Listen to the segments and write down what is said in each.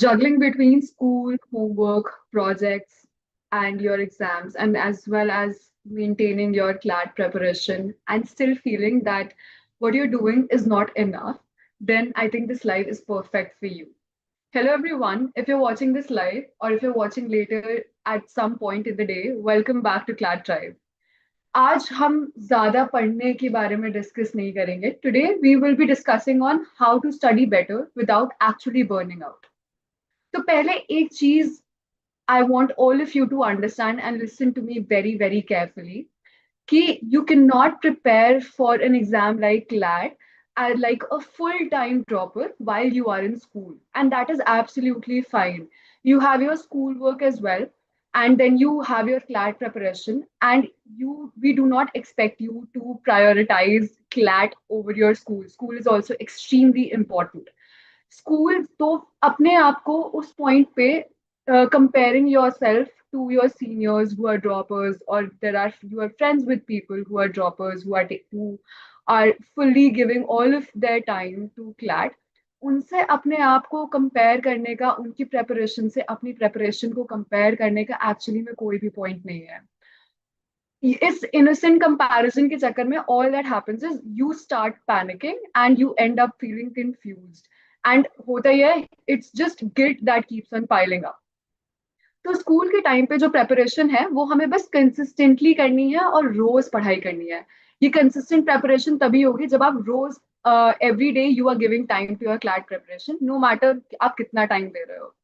juggling between school, homework, projects, and your exams, and as well as maintaining your CLAT preparation and still feeling that what you're doing is not enough, then I think this life is perfect for you. Hello, everyone. If you're watching this live or if you're watching later at some point in the day, welcome back to CLAT Tribe. आज हम ज्यादा पढ़ने के बारे में discuss नहीं करेंगे. Today we will be discussing on how to study better without actually burning out. तो पहले एक चीज I want all of you to understand and listen to me very, very carefully. Ki you cannot prepare for an exam like CLAT as like a full-time dropper while you are in school. And that is absolutely fine. You have your schoolwork as well, and then you have your CLAT preparation, and we do not expect you to prioritize CLAT over your school. School is also extremely important. School तो अपने आप को उस point पे comparing yourself to your seniors who are droppers, or there are you are friends with people who are droppers who are fully giving all of their time to CLAT. उनसे अपने आप को कंपेयर करने का, उनकी preparation से अपनी preparation को कंपेयर करने का एक्चुअली में कोई भी पॉइंट नहीं है. इस innocent comparison के चक्कर में all that happens is you start panicking and you end up feeling confused. And होता ही है, it's just guilt that keeps on piling up. तो स्कूल के टाइम पे जो प्रेपरेशन है वो हमें बस कंसिस्टेंटली करनी है और रोज पढ़ाई करनी है. ये कंसिस्टेंट प्रेपरेशन तभी होगी जब आप रोज every day you are giving time to your CLAT preparation, no matter आप कितना टाइम दे रहे हो.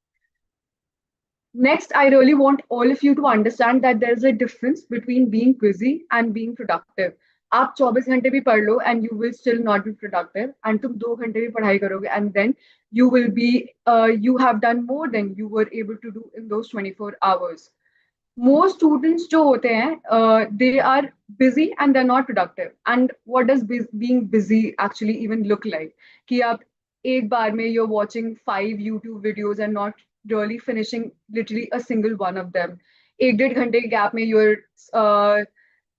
Next, I really want all of you to understand that there is a difference between being busy and being productive. आप 24 घंटे भी पढ़ लो and you will still not be productive, and तुम 2 घंटे भी पढ़ाई करोगे and then you have done more than you were able to do in those 24 hours. Most students जो होते हैं they are busy and they're not productive. And what does being busy actually even look like? कि आप एक बार में you're watching 5 YouTube videos and not really finishing literally a single one of them. एक डेढ़ घंटे के गैप में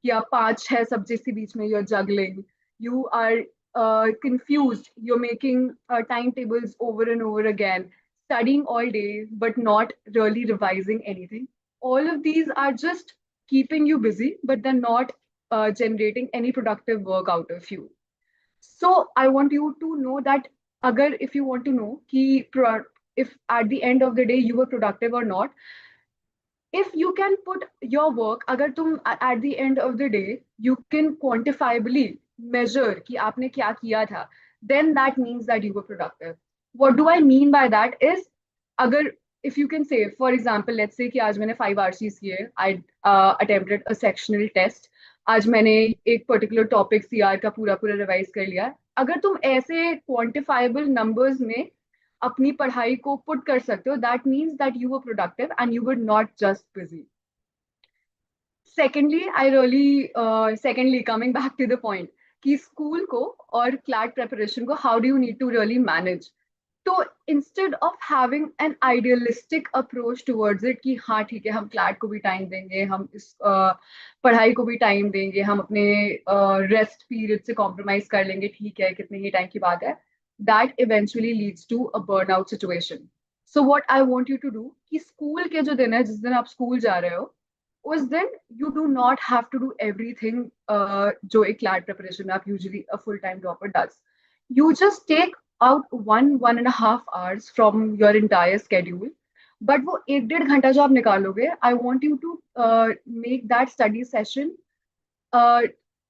या 5-6 सब्जेक्ट के बीच में you're juggling. You are confused. You're making timetables over and over again, studying all day but not really revising anything. All of these are just keeping you busy, but they're not generating any productive work out of you. So I want you to know that if you want to know if at the end of the day you were productive or not, if you can put your work, अगर तुम at the end of the day you can quantifiably measure कि आपने क्या किया था, then that means that you were productive. What do I mean by that is, अगर if you can say, for example, let's say कि आज मैंने 5 RCs किए, I attempted a sectional test, आज मैंने एक particular topic CR का पूरा पूरा revise कर लिया. अगर तुम ऐसे quantifiable numbers में अपनी पढ़ाई को put कर सकते हो, that means that you were productive and you were not just busy. Secondly, coming back to the point, कि स्कूल को और CLAT preparation को how do you need to really manage? तो instead of having an idealistic approach towards it कि हाँ ठीक है, हम CLAT को भी टाइम देंगे, हम इस पढ़ाई को भी टाइम देंगे, हम अपने रेस्ट पीरियड से कॉम्प्रोमाइज कर लेंगे, ठीक है कितने ही टाइम की बात है, that eventually leads to a burnout situation. So what I want you to do कि स्कूल के जो दिन है, जिस दिन आप स्कूल जा रहे हो, उस दिन you do not have to do everything जो एक CLAT preparation आप usually a full-time dropper does. You just take out 1.5 hours from your entire schedule. But वो एक डेढ़ घंटा जो आप निकालोगे, I want you to make that study session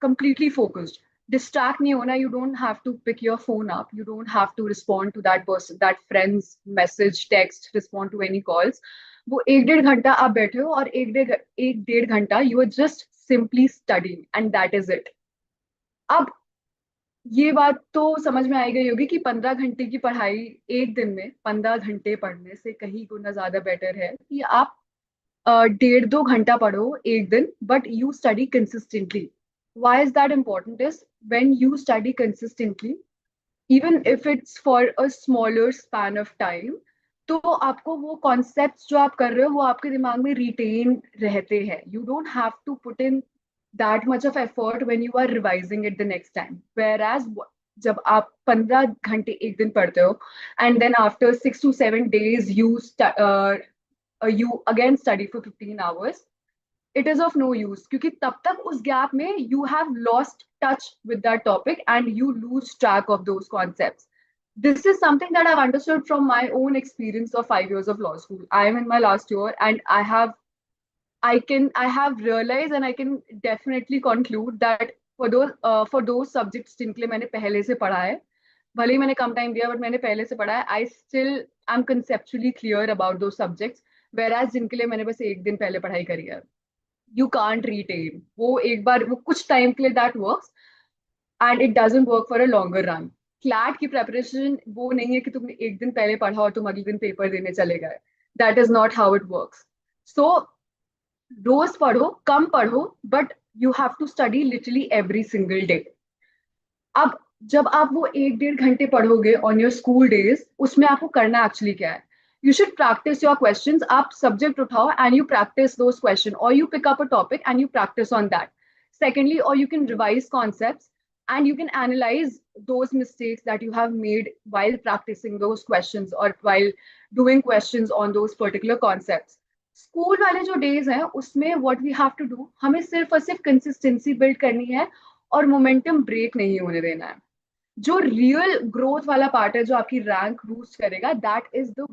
completely focused. Distract नहीं होना. You don't have to pick your phone up. You don't have to respond to that friend's message, text, respond to any calls. वो एक डेढ़ घंटा आप बैठे हो और एक डेढ़ घंटा you are just simply studying and that is it. अब ये बात तो समझ में आई गई होगी कि 15 घंटे की पढ़ाई एक दिन में 15 घंटे पढ़ने से कहीं गुना ज्यादा बेटर है कि आप 1.5-2 घंटा पढ़ो एक दिन, but you study consistently. Why is that important is when you study consistently, even if it's for a smaller span of time, तो आपको वो कॉन्सेप्ट्स जो आप कर रहे हो वो आपके दिमाग में रिटेन रहते हैं. You don't have to put in that much of effort when you are revising it the next time. Whereas जब आप 15 घंटे एक दिन पढ़ते हो and then after 6 to 7 days you again study for 15 hours, it is of no use क्योंकि तब तक उस गैप में you have lost touch with that topic and you lose track of those concepts. This is something that I've understood from my own experience of 5 years of law school. I am in my last year and I have realized and I can definitely conclude that for those subjects जिनके लिए मैंने पहले से पढ़ा है, भले ही मैंने कम time दिया बट मैंने पहले से पढ़ा है, I still am conceptually clear about those subjects, whereas जिनके लिए मैंने बस एक दिन पहले पढ़ाई करी है, you can't retain. वो एक बार वो कुछ टाइम के लिए that works and it doesn't work for a longer run. CLAT की प्रेपरेशन वो नहीं है कि तुमने एक दिन पहले पढ़ा और तुम अगले दिन पेपर देने चले गए. That is not how it works. So रोज पढ़ो, कम पढ़ो, but you have to study literally every single day. अब जब आप वो 1-1.5 घंटे पढ़ोगे ऑन योर स्कूल डेज, उसमें आपको करना एक्चुअली क्या है? You should practise your questions. आप सब्जेक्ट उठाओ and you practise those question, और you pick up a topic and you practise on that. Secondly, or you can revise concepts and you can analyze those mistakes that you have made while practicing those questions or while doing questions on those particular concepts. School वाले जो days हैं उसमें what we have to do, हमें सिर्फ और सिर्फ consistency build करनी है और मोमेंटम ब्रेक नहीं होने देना है. जो रियल ग्रोथ वाला पार्ट है, जो आपकी रैंक बूस्ट करेगा, दैट इज द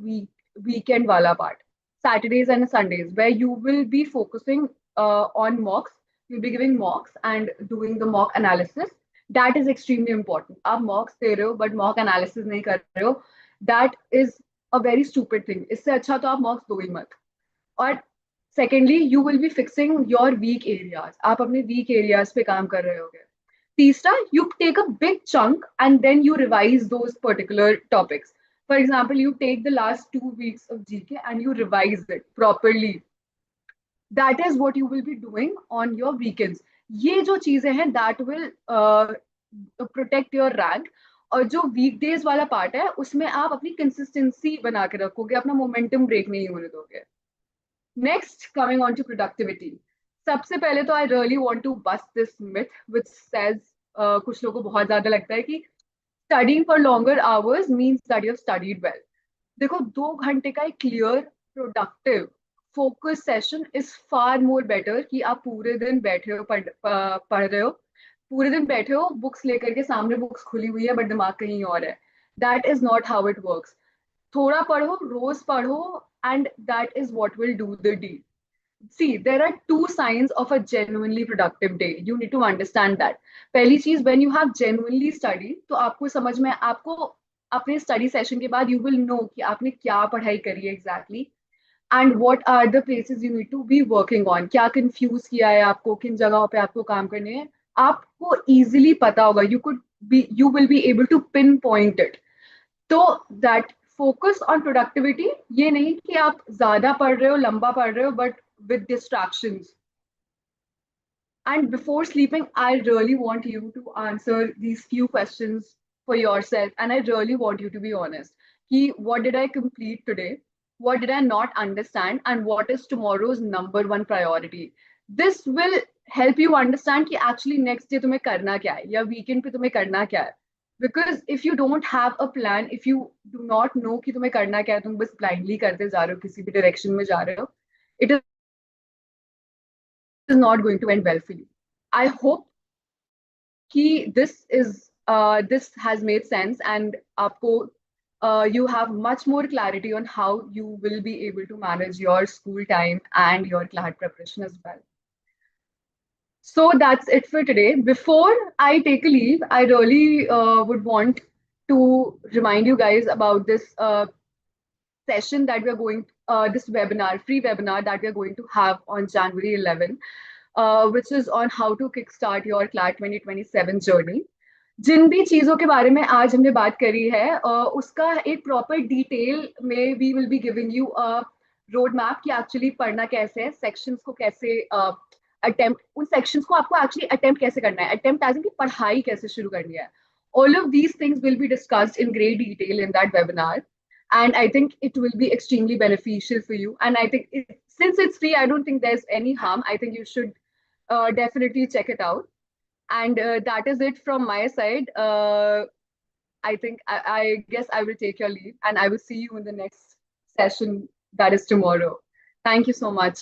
वीकेंड वाला part, Saturdays and Sundays, where you will be focusing on mocks. You'll be giving mocks and doing the mock analysis. That is extremely important. आप mocks दे रहे हो but mock analysis नहीं कर रहे हो, that is a very stupid thing. इससे अच्छा तो आप mocks दो ही मत. और secondly you will be fixing your weak areas. आप अपने वीक एरियाज पे काम कर रहे होगे. तीसरा, you take a big chunk and then you revise those particular topics. For example, you take the last 2 weeks of GK and you revise it properly. That is what you will be doing on your weekends. ये जो चीजें हैं that will protect your rank. और जो weekdays वाला part है उसमें आप अपनी कंसिस्टेंसी बना के रखोगे, अपना मोमेंटम ब्रेक नहीं होने दोगे. Next, coming on to productivity. सबसे पहले तो I really want to bust this myth which says कुछ लोगों को बहुत ज्यादा लगता है कि studying for longer hours means that you have studied well. देखो, 2 घंटे का एक clear productive focus session is far more better कि आप पूरे दिन बैठे हो, पढ़ रहे हो, पूरे दिन बैठे हो, बुक्स लेकर के, सामने बुक्स खुली हुई है बट दिमाग कहीं और है. That is not how it works. थोड़ा पढ़ो, रोज पढ़ो, and that is what will do the deed. See, there are 2 signs of a genuinely productive day. You need to understand that. पहली चीज, when you have genuinely studied, तो आपको समझ में, आपको अपने स्टडी सेशन के बाद you will know कि आपने क्या पढ़ाई करी है exactly and what are the places you need to be working on. क्या confuse किया है आपको, किन जगहों पे आपको काम करने हैं, आपको easily पता होगा. You will be able to pinpoint it. तो दैट फोकस ऑन प्रोडक्टिविटी, ये नहीं कि आप ज्यादा पढ़ रहे हो, लंबा पढ़ रहे हो, but with distractions. And before sleeping, I really want you to answer these few questions for yourself and I really want you to be honest कि what did I complete today, what did I not understand, and what is tomorrow's number one priority. This will help you understand कि actually next day तुम्हें करना क्या है या weekend पे तुम्हें करना क्या है. Because if you don't have a plan, if you do not know कि तुम्हें करना क्या है, तुम बस blindly करते जा रहे हो, किसी भी direction में जा रहे हो, it is not going to end well for you. I hope कि this has made sense and आपको you have much more clarity on how you will be able to manage your school time and your CLAT preparation as well. So that's it for today. Before I take a leave, I really would want to remind you guys about this session that we are going, this webinar, free webinar that we are going to have on January 11, which is on how to kickstart your CLAT 2027 journey. जिन भी चीजों के बारे में आज हमने बात करी है, उसका एक प्रॉपर डिटेल में we will be giving you a road map कि एक्चुअली पढ़ना कैसे है, सेक्शंस को कैसे अटेम्प्ट, उन सेक्शंस को आपको एक्चुअली अटेम्प्ट कैसे करना है, अटेम्प्ट एज इन कि पढ़ाई कैसे शुरू करनी है. All of these things will be discussed in great detail in that webinar, and I think it will be extremely beneficial for you. And I think since it's free, I don't think there's any harm. I think you should definitely check it out. And that is it from my side. I guess I will take your leave and I will see you in the next session that is tomorrow. Thank you so much.